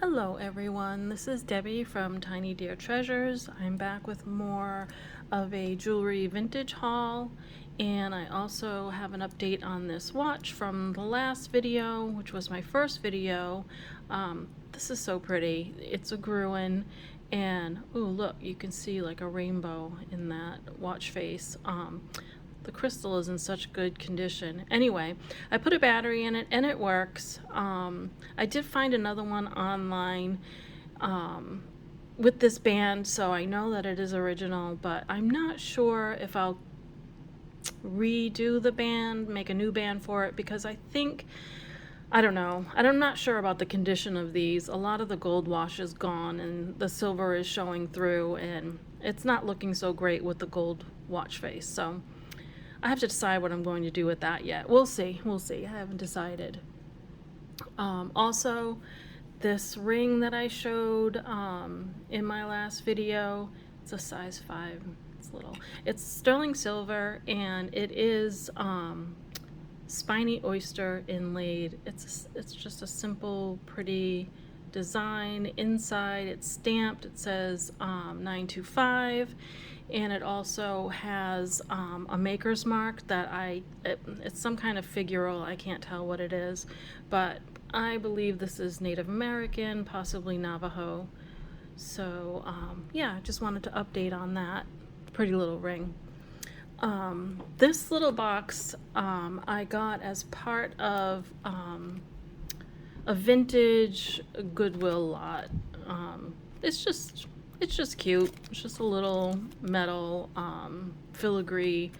Hello everyone, this is Debbie from Tiny Dear Treasures. I'm back with more of a jewelry vintage haul, and I also have an update on this watch from the last video, which was my first video. This is so pretty. It's a Gruen, and ooh, look, you can see like a rainbow in that watch face. The crystal is in such good condition. Anyway, I put a battery in it and it works. I did find another one online with this band, so I know that it is original, but I'm not sure if I'll redo the band, make a new band for it, because I think, I don't know, I'm not sure about the condition of these. A lot of the gold wash is gone and the silver is showing through, and it's not looking so great with the gold watch face. So I have to decide what I'm going to do with that yet. We'll see. I haven't decided. Also, this ring that I showed in my last video, it's a size 5. It's little. It's sterling silver, and it is spiny oyster inlaid. It's just a simple, pretty design. Inside, it's stamped. It says 925. And it also has a maker's mark that it's some kind of figural. I can't tell what it is, but I believe this is Native American, possibly Navajo. So yeah, just wanted to update on that pretty little ring. This little box I got as part of a vintage Goodwill lot. It's just cute. It's just a little metal filigree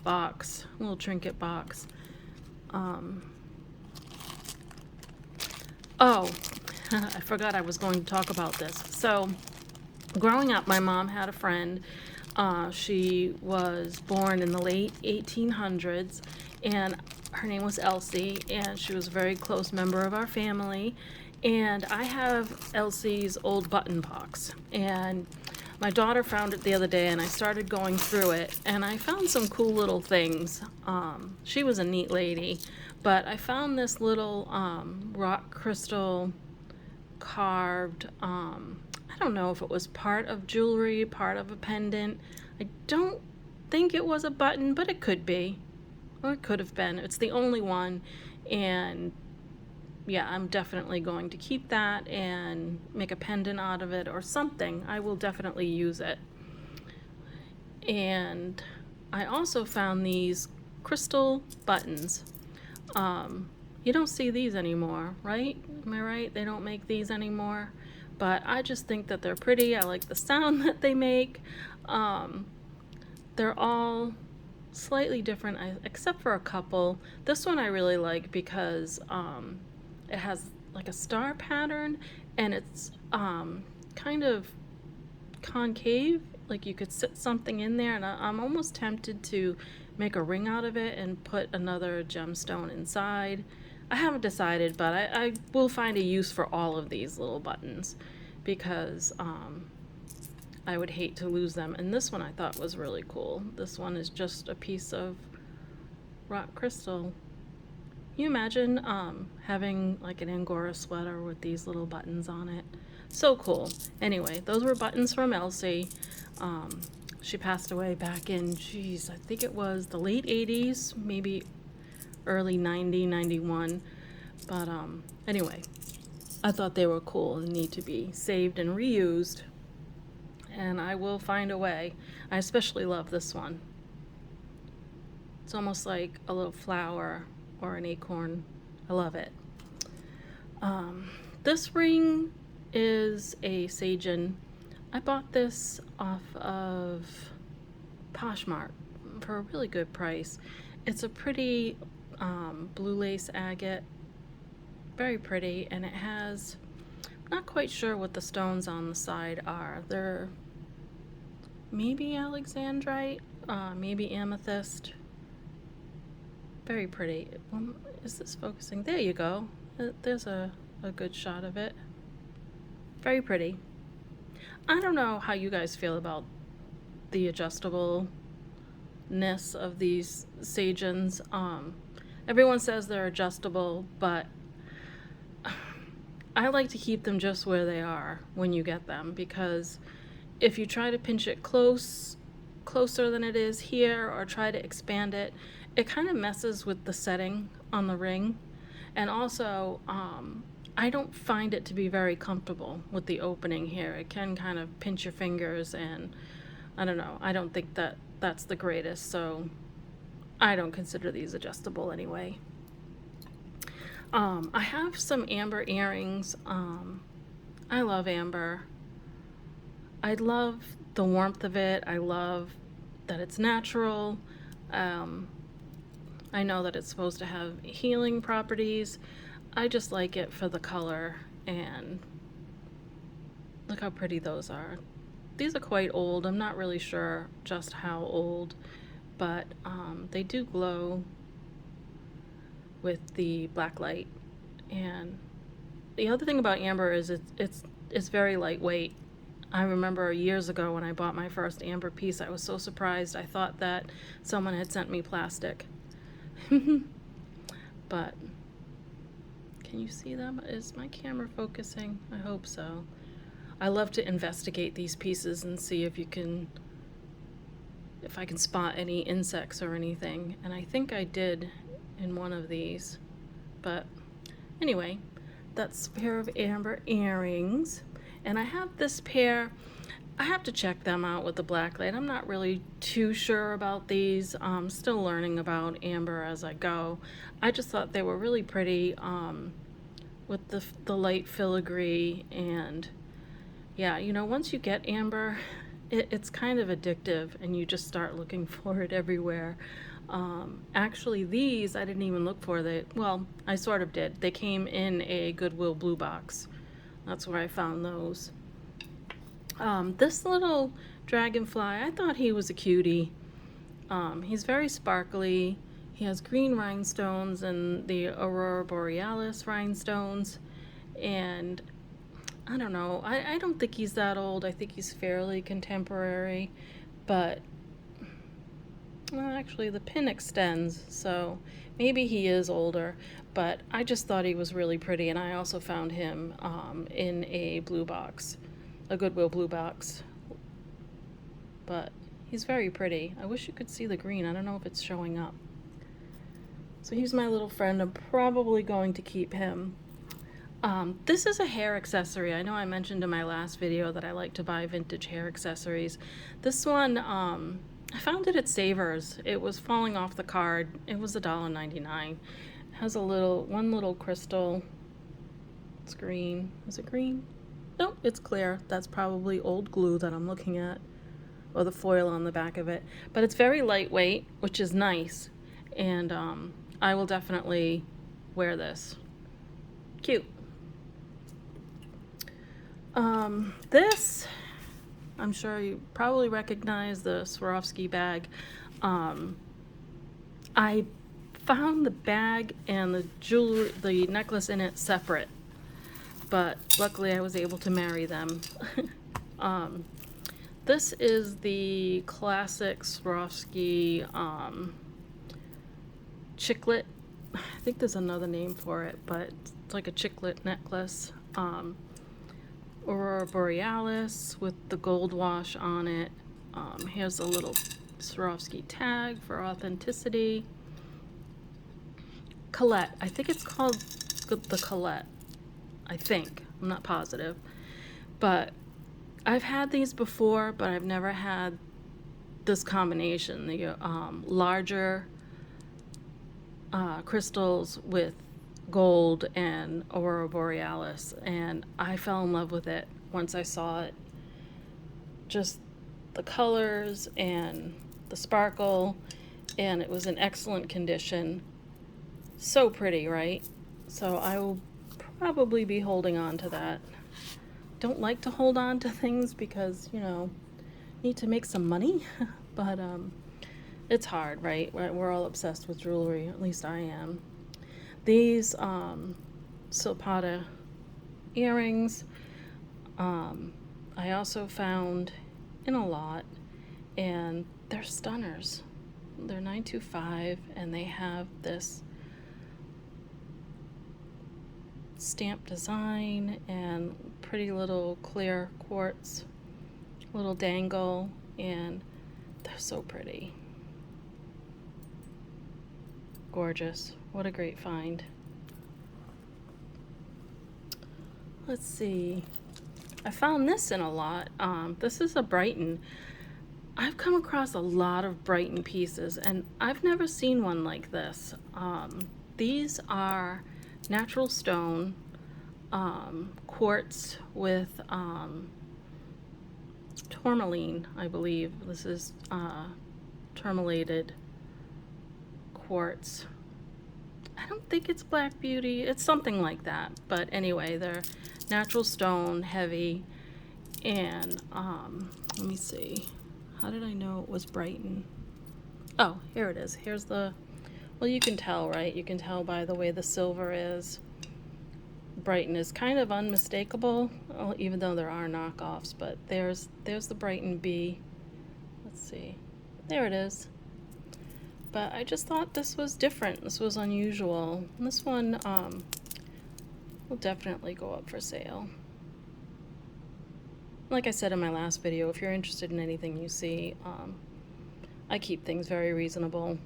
box, little trinket box. Oh, I forgot I was going to talk about this. So, growing up, my mom had a friend. She was born in the late 1800s, and her name was Elsie, and she was a very close member of our family. And I have Elsie's old button box, and my daughter found it the other day, and I started going through it, and I found some cool little things. She was a neat lady, but I found this little rock crystal carved, I don't know if it was part of jewelry, part of a pendant. I don't think it was a button, but it could be, or it could have been. It's the only one, and yeah, I'm definitely going to keep that and make a pendant out of it or something. I will definitely use it. And I also found these crystal buttons. You don't see these anymore, right? Am I right? They don't make these anymore. But I just think that they're pretty. I like the sound that they make. They're all slightly different, except for a couple. This one I really like because it has like a star pattern, and it's kind of concave, like you could sit something in there, and I'm almost tempted to make a ring out of it and put another gemstone inside. I haven't decided, but I will find a use for all of these little buttons, because I would hate to lose them. And this one I thought was really cool. This one is just a piece of rock crystal. Can you imagine having like an Angora sweater with these little buttons on it? So cool. Anyway, those were buttons from Elsie. She passed away back in, geez, I think it was the late 80s, maybe early 91. But anyway, I thought they were cool and need to be saved and reused. And I will find a way. I especially love this one. It's almost like a little flower or an acorn. I love it. This ring is a Sagen. I bought this off of Poshmark for a really good price. It's a pretty blue lace agate, very pretty, and it has, I'm not quite sure what the stones on the side are. They're maybe alexandrite, maybe amethyst. Very pretty. Is this focusing? There you go. There's a good shot of it. Very pretty. I don't know how you guys feel about the adjustableness of these Sagens. Everyone says they're adjustable, but I like to keep them just where they are when you get them, because if you try to pinch it closer than it is here, or try to expand it, it kind of messes with the setting on the ring. And also, I don't find it to be very comfortable with the opening here. It can kind of pinch your fingers, and I don't know. I don't think that that's the greatest, so I don't consider these adjustable anyway. I have some amber earrings. I love amber. I love the warmth of it. I love that it's natural. Um, I know that it's supposed to have healing properties. I just like it for the color, and look how pretty those are. These are quite old. I'm not really sure just how old, but they do glow with the black light. And the other thing about amber is it's very lightweight. I remember years ago when I bought my first amber piece, I was so surprised. I thought that someone had sent me plastic. But can you see them? Is my camera focusing? I hope so. I love to investigate these pieces and see if I can spot any insects or anything. And I think I did in one of these. But anyway, that's a pair of amber earrings. And I have this pair. I have to check them out with the black light. I'm not really too sure about these. I'm still learning about amber as I go. I just thought they were really pretty with the light filigree. And yeah, you know, once you get amber, it's kind of addictive, and you just start looking for it everywhere. Actually, these I didn't even look for. Well, I sort of did. They came in a Goodwill blue box. That's where I found those. This little dragonfly, I thought he was a cutie. He's very sparkly. He has green rhinestones and the Aurora Borealis rhinestones. And I don't know, I don't think he's that old. I think he's fairly contemporary. But, well, actually, the pin extends, so maybe he is older. But I just thought he was really pretty, and I also found him in a blue box, a Goodwill blue box. But he's very pretty. I wish you could see the green. I don't know if it's showing up. So he's my little friend. I'm probably going to keep him. This is a hair accessory. I know I mentioned in my last video that I like to buy vintage hair accessories. This one, I found it at Savers. It was falling off the card. It was $1.99. It has one little crystal. It's green. Is it green? Nope, it's clear. That's probably old glue that I'm looking at, or the foil on the back of it. But it's very lightweight, which is nice. And I will definitely wear this. Cute. This, I'm sure you probably recognize the Swarovski bag. I found the bag and the necklace in it separate, but luckily I was able to marry them. This is the classic Swarovski chiclet. I think there's another name for it, but it's like a chiclet necklace. Aurora Borealis with the gold wash on it. Here's a little Swarovski tag for authenticity. Colette. I think it's called the Colette. I think. I'm not positive. But I've had these before, but I've never had this combination. The larger crystals with gold and Aurora Borealis, and I fell in love with it once I saw it. Just the colors and the sparkle, and it was in excellent condition. So pretty, right? So I will probably be holding on to that. Don't like to hold on to things because, you know, need to make some money, but it's hard, right? We're all obsessed with jewelry, at least I am. These Silpata earrings, I also found in a lot, and they're stunners. They're 925, and they have this stamp design and pretty little clear quartz, little dangle, and they're so pretty. Gorgeous. What a great find. Let's see. I found this in a lot. This is a Brighton. I've come across a lot of Brighton pieces, and I've never seen one like this. These are natural stone, quartz with tourmaline, I believe. This is tourmalated quartz. I don't think it's Black Beauty. It's something like that. But anyway, they're natural stone, heavy, and let me see. How did I know it was Brighton? Oh, here it is. Here's the, well, you can tell, right? You can tell by the way the silver is. Brighton is kind of unmistakable, even though there are knockoffs, but there's the Brighton B. Let's see. There it is. But I just thought this was different. This was unusual. And this one will definitely go up for sale. Like I said in my last video, if you're interested in anything you see, I keep things very reasonable.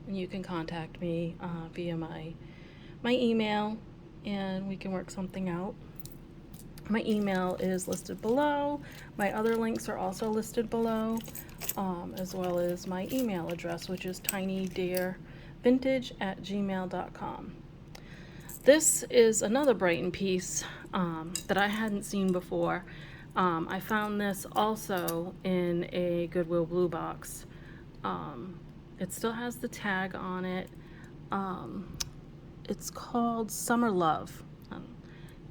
And you can contact me via my email, and we can work something out. My email is listed below. My other links are also listed below, as well as my email address, which is tinydeervintage@gmail.com. This is another Brighton piece that I hadn't seen before. I found this also in a Goodwill blue box. It still has the tag on it. It's called Summer Love.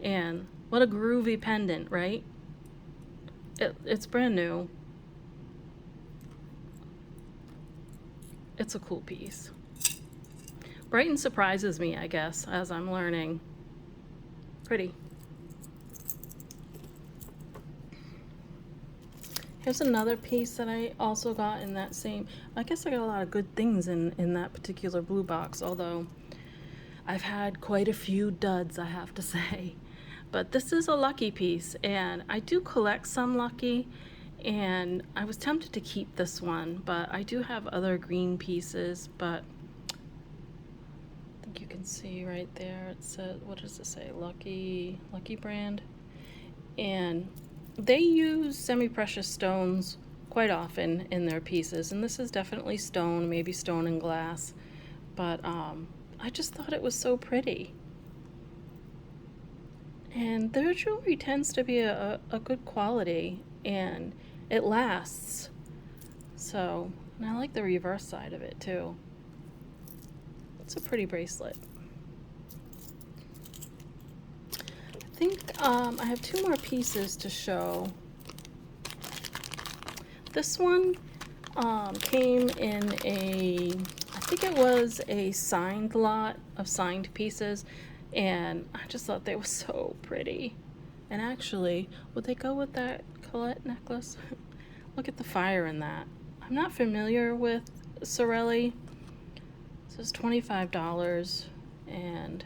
And what a groovy pendant, right? It's brand new. It's a cool piece. Brighton surprises me, I guess, as I'm learning. Pretty. Here's another piece that I also got in that same, I guess I got a lot of good things in that particular blue box, although I've had quite a few duds, I have to say. But this is a lucky piece, and I do collect some lucky, and I was tempted to keep this one, but I do have other green pieces, but I think you can see right there, it says, what does it say, Lucky brand? And they use semi-precious stones quite often in their pieces, and this is definitely stone, maybe stone and glass, but I just thought it was so pretty. And their jewelry tends to be a good quality, and it lasts. So, and I like the reverse side of it too. It's a pretty bracelet. I think I have two more pieces to show. This one came in I think it was a signed lot of signed pieces, and I just thought they were so pretty. And actually, would they go with that Colette necklace? Look at the fire in that. I'm not familiar with Cirelli. This is $25, and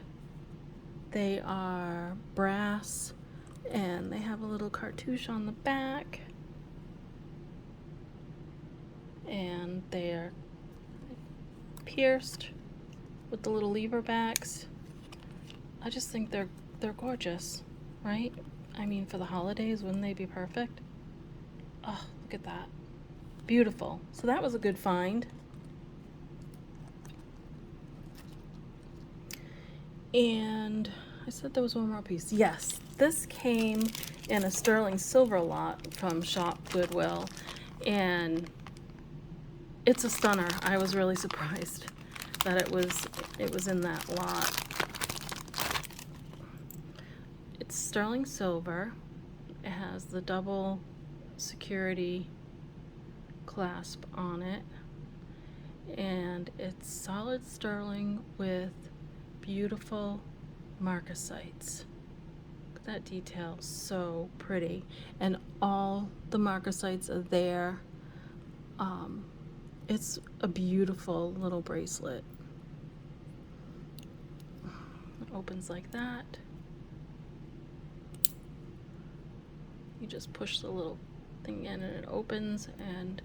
they are brass, and they have a little cartouche on the back, and they're pierced with the little lever backs. I just think they're gorgeous, right? I mean, for the holidays, wouldn't they be perfect? Oh, look at that. Beautiful. So that was a good find. And I said there was one more piece. Yes, this came in a sterling silver lot from Shop Goodwill, and it's a stunner. I was really surprised that it was in that lot. It's sterling silver. It has the double security clasp on it, and it's solid sterling with beautiful marcasites. Look at that detail, so pretty. And all the marcasites are there. It's a beautiful little bracelet. It opens like that. You just push the little thing in and it opens, and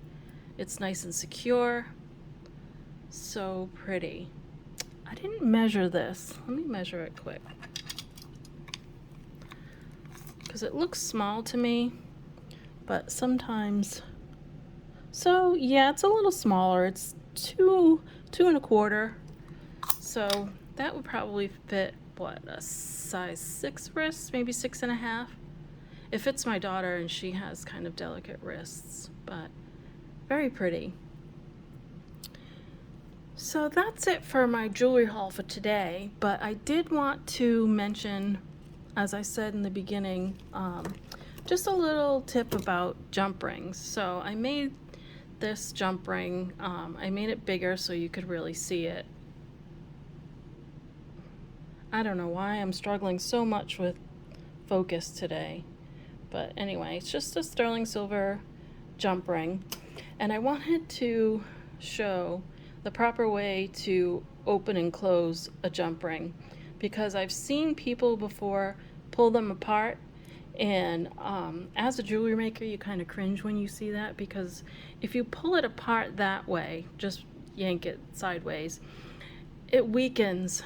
it's nice and secure. So pretty. I didn't measure this. Let me measure it quick, because it looks small to me, but sometimes. So yeah, it's a little smaller. It's two and a quarter. So that would probably fit, what, a size 6 wrist, maybe 6.5. It fits my daughter, and she has kind of delicate wrists, but very pretty. So that's it for my jewelry haul for today, but I did want to mention, as I said in the beginning, just a little tip about jump rings. So I made this jump ring, I made it bigger so you could really see it. I don't know why I'm struggling so much with focus today, but anyway, it's just a sterling silver jump ring, and I wanted to show the proper way to open and close a jump ring, because I've seen people before pull them apart, and as a jewelry maker you kind of cringe when you see that, because if you pull it apart that way, just yank it sideways, it weakens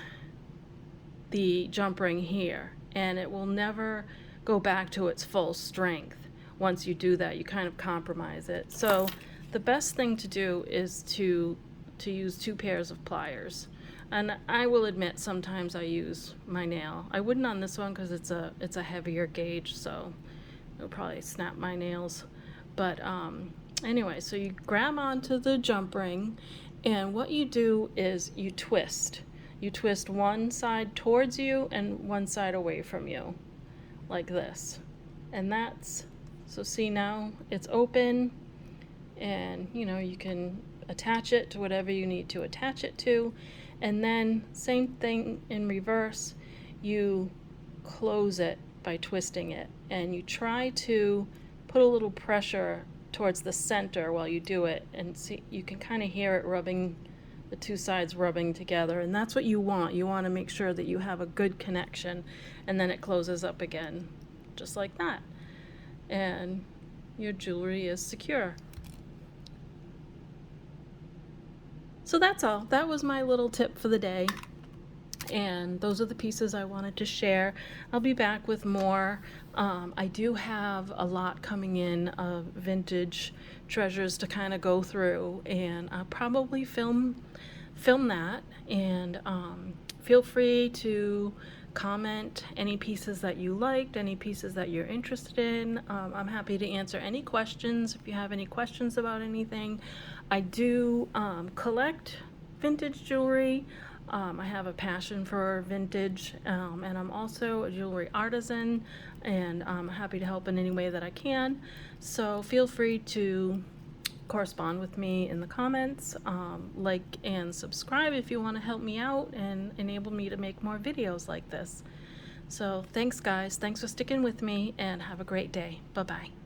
the jump ring here, and it will never go back to its full strength. Once you do that, you kind of compromise it. So the best thing to do is to use 2 pairs of pliers. And I will admit, sometimes I use my nail. I wouldn't on this one because it's a heavier gauge, so it'll probably snap my nails. But anyway, so you grab onto the jump ring, and what you do is you twist. You twist one side towards you and one side away from you, like this. And that's, so see, now it's open, and you can attach it to whatever you need to attach it to. And then same thing in reverse, you close it by twisting it, and you try to put a little pressure towards the center while you do it, and see, you can kind of hear it rubbing, the 2 sides rubbing together, and that's what you want. You want to make sure that you have a good connection, and then it closes up again, just like that, and your jewelry is secure. So that's all. That was my little tip for the day, and those are the pieces I wanted to share. I'll be back with more. I do have a lot coming in of vintage treasures to kind of go through, and I'll probably film that, and feel free to comment any pieces that you liked, any pieces that you're interested in. I'm happy to answer any questions if you have any questions about anything. I do collect vintage jewelry. I have a passion for vintage, and I'm also a jewelry artisan, and I'm happy to help in any way that I can. So feel free to correspond with me in the comments, like and subscribe if you want to help me out and enable me to make more videos like this. So thanks guys, thanks for sticking with me, and have a great day. Bye-bye.